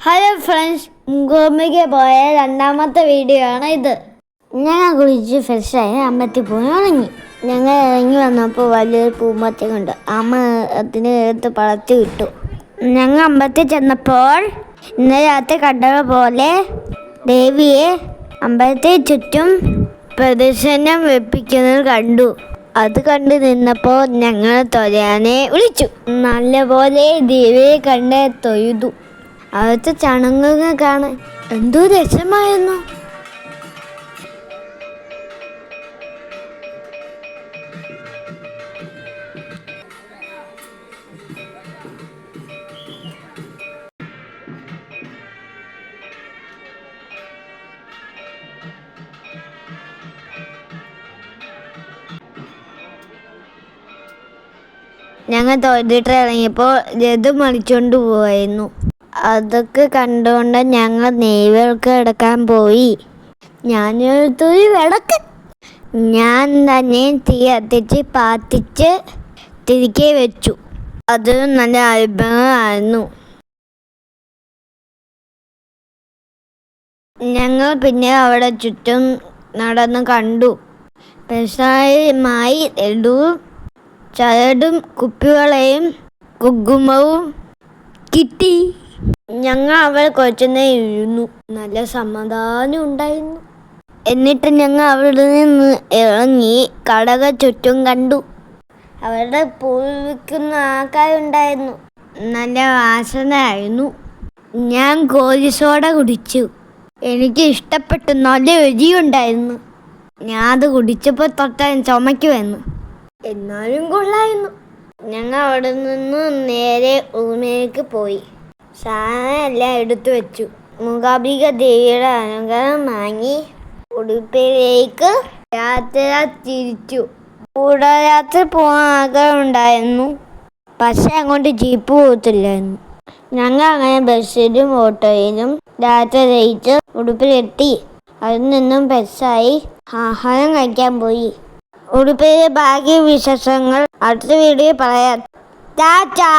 Hello friends, ഗോമിക്ക് പോയ രണ്ടാമത്തെ video ആണ് ഇത്. ഞങ്ങൾ കുളിച്ച് ഫ്രഷായി അമ്പലത്തിൽ പോയി ഉണങ്ങി. ഞങ്ങൾ ഇറങ്ങി വന്നപ്പോൾ വലിയൊരു പൂമ്പത്തി കണ്ടു. അമ്മ അതിനെ എടുത്ത് പളത്തി വിട്ടു. ഞങ്ങൾ അമ്പലത്തിൽ ചെന്നപ്പോൾ ഇന്നലെ രാത്രി കണ്ടത് പോലെ ദേവിയെ അമ്പലത്തിൽ ചുറ്റും പ്രദർശനം വെപ്പിക്കുന്നത് കണ്ടു. അത് കണ്ടു നിന്നപ്പോൾ ഞങ്ങൾ തൊഴാനെ വിളിച്ചു. നല്ലപോലെ ദേവിയെ കണ്ട് തൊഴുതു. അവിടുത്തെ ചടങ്ങുകൾ കാണാൻ എന്തോ രസമായിരുന്നു. ഞങ്ങൾ തൊഴുതിട്ട് ഇറങ്ങിയപ്പോൾ രഥം മണിച്ചുകൊണ്ട് പോവായിരുന്നു. അതൊക്കെ കണ്ടുകൊണ്ട് ഞങ്ങൾ നെയ്വിളക്ക് എടുക്കാൻ പോയി. ഞാനെടുത്തൊരു വിളക്ക് ഞാൻ തന്നെ തീ കത്തിച്ച് പാത്തിച്ച് തിരികെ വെച്ചു. അതൊരു നല്ല അനുഭവമായിരുന്നു. ഞങ്ങൾ പിന്നെ അവിടെ ചുറ്റും നടന്ന് കണ്ടു. പ്രസാദമായി ലഡുവും ചരടും കുപ്പികളെയും കുങ്കുമവും കിട്ടി. ഞങ്ങൾ അവിടെ കുറച്ചുനേ ഇരുന്നു. നല്ല സമാധാനം ഉണ്ടായിരുന്നു. എന്നിട്ട് ഞങ്ങൾ അവിടെ നിന്ന് ഇറങ്ങി കടകൾ ചുറ്റും കണ്ടു. അവിടെ പൂവ് വിൽക്കുന്ന ആൾക്കാരുണ്ടായിരുന്നു. നല്ല വാസനയായിരുന്നു. ഞാൻ ഗോലി സോഡ കുടിച്ചു. എനിക്ക് ഇഷ്ടപ്പെട്ടു. നല്ല രുചിയുണ്ടായിരുന്നു. ഞാൻ അത് കുടിച്ചപ്പോൾ തൊട്ടാൻ ചുമയ്ക്കുമായിരുന്നു. എന്നാലും കൊള്ളായിരുന്നു. ഞങ്ങൾ അവിടെ നിന്ന് നേരെ റൂമിലേക്ക് പോയി. സാധനം എല്ലാം എടുത്തു വെച്ചു. മൂകാംബിക ദേവിയുടെ അനുഗ്രഹം വാങ്ങി ഉടുപ്പിലേക്ക് യാത്ര തിരിച്ചു. കൂടയാത്ര പോകാൻ ആഗ്രഹം ഉണ്ടായിരുന്നു. പക്ഷെ അങ്ങോട്ട് ജീപ്പ് പോകത്തില്ലായിരുന്നു. ഞങ്ങൾ അങ്ങനെ ബസ്സിലും ഓട്ടോയിലും യാത്ര തിരിച്ച് ഉടുപ്പിലെത്തി. അതിൽ നിന്നും ബസ്സായി ആഹാരം കഴിക്കാൻ പോയി. ഉടുപ്പിലെ ബാക്കി വിശേഷങ്ങൾ അടുത്ത വീഡിയോ പറയാം. ടാറ്റാ.